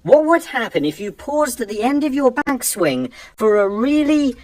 What would happen if you paused at the end of your backswing for a really...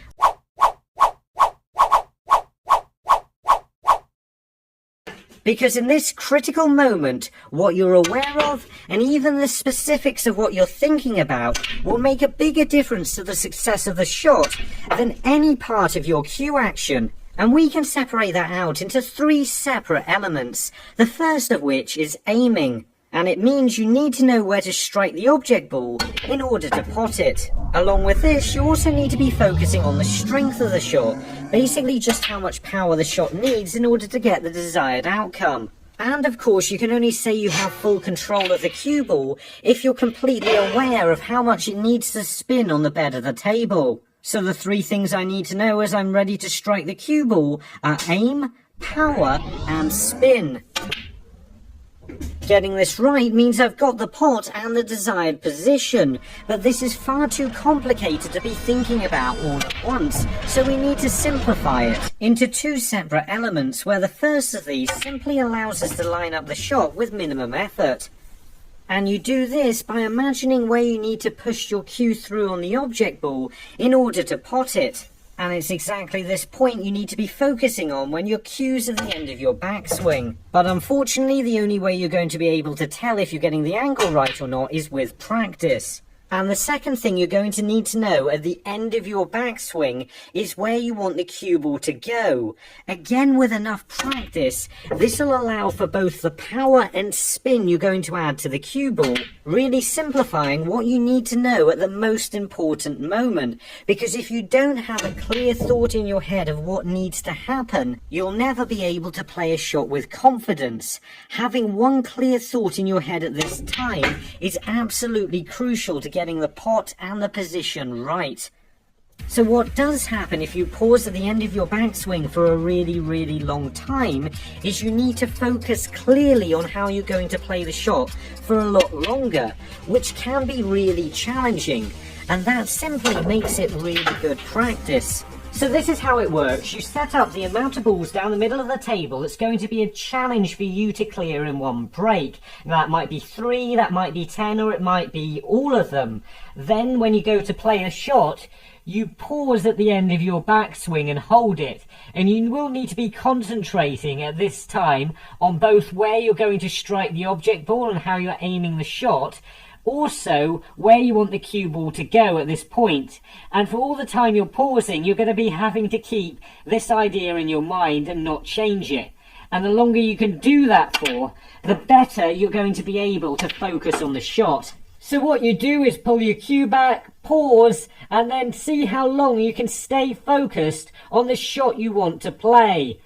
Because in this critical moment, what you're aware of, and even the specifics of what you're thinking about, will make a bigger difference to the success of the shot than any part of your cue action. And we can separate that out into 3 separate elements, the first of which is aiming. And it means you need to know where to strike the object ball in order to pot it. Along with this, you also need to be focusing on the strength of the shot, basically just how much power the shot needs in order to get the desired outcome. And of course, you can only say you have full control of the cue ball if you're completely aware of how much it needs to spin on the bed of the table. So the 3 things I need to know as I'm ready to strike the cue ball are aim, power, and spin. Getting this right means I've got the pot and the desired position, but this is far too complicated to be thinking about all at once, so we need to simplify it into 2 separate elements, where the first of these simply allows us to line up the shot with minimum effort. And you do this by imagining where you need to push your cue through on the object ball in order to pot it. And it's exactly this point you need to be focusing on when your cue's at the end of your backswing. But unfortunately, the only way you're going to be able to tell if you're getting the angle right or not is with practice. And the second thing you're going to need to know at the end of your backswing is where you want the cue ball to go. Again, with enough practice, this will allow for both the power and spin you're going to add to the cue ball, really simplifying what you need to know at the most important moment. Because if you don't have a clear thought in your head of what needs to happen, you'll never be able to play a shot with confidence. Having one clear thought in your head at this time is absolutely crucial to getting the pot and the position right. So what does happen if you pause at the end of your backswing for a really long time is you need to focus clearly on how you're going to play the shot for a lot longer, which can be really challenging, and that simply makes it really good practice. So this is how it works. You set up the amount of balls down the middle of the table that's going to be a challenge for you to clear in one break. That might be 3, that might be 10, or it might be all of them. Then when you go to play a shot, you pause at the end of your backswing and hold it. And you will need to be concentrating at this time on both where you're going to strike the object ball and how you're aiming the shot, also where you want the cue ball to go at this point. And for all the time you're pausing, you're going to be having to keep this idea in your mind and not change it. And the longer you can do that for, the better you're going to be able to focus on the shot. So what you do is pull your cue back, pause, and then see how long you can stay focused on the shot you want to play.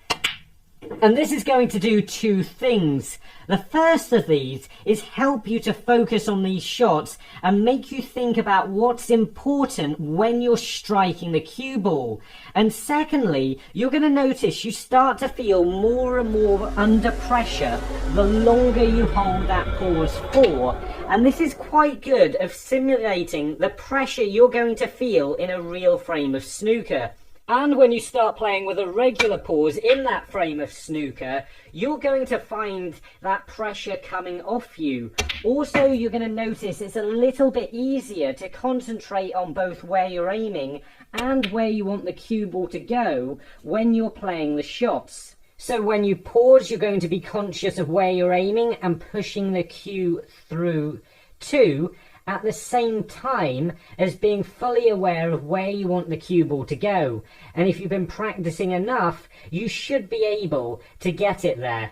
And this is going to do 2 things. The first of these is help you to focus on these shots and make you think about what's important when you're striking the cue ball. And secondly, you're going to notice you start to feel more and more under pressure the longer you hold that pause for. And this is quite good at simulating the pressure you're going to feel in a real frame of snooker. And when you start playing with a regular pause in that frame of snooker, you're going to find that pressure coming off you. Also, you're going to notice it's a little bit easier to concentrate on both where you're aiming and where you want the cue ball to go when you're playing the shots. So when you pause, you're going to be conscious of where you're aiming and pushing the cue through too, at the same time as being fully aware of where you want the cue ball to go. And if you've been practicing enough, you should be able to get it there.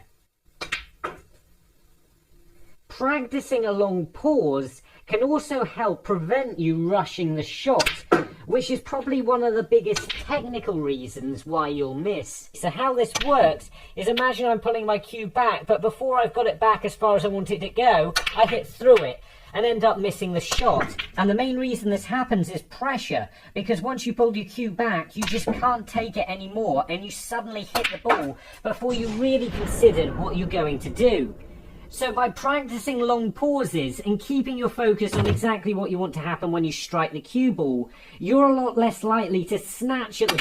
Practicing a long pause can also help prevent you rushing the shot, which is probably one of the biggest technical reasons why you'll miss. So how this works is, imagine I'm pulling my cue back, but before I've got it back as far as I want it to go, I hit through it and end up missing the shot. And the main reason this happens is pressure, because once you pull your cue back, you just can't take it anymore, and you suddenly hit the ball before you really considered what you're going to do. So by practicing long pauses and keeping your focus on exactly what you want to happen when you strike the cue ball, you're a lot less likely to snatch at the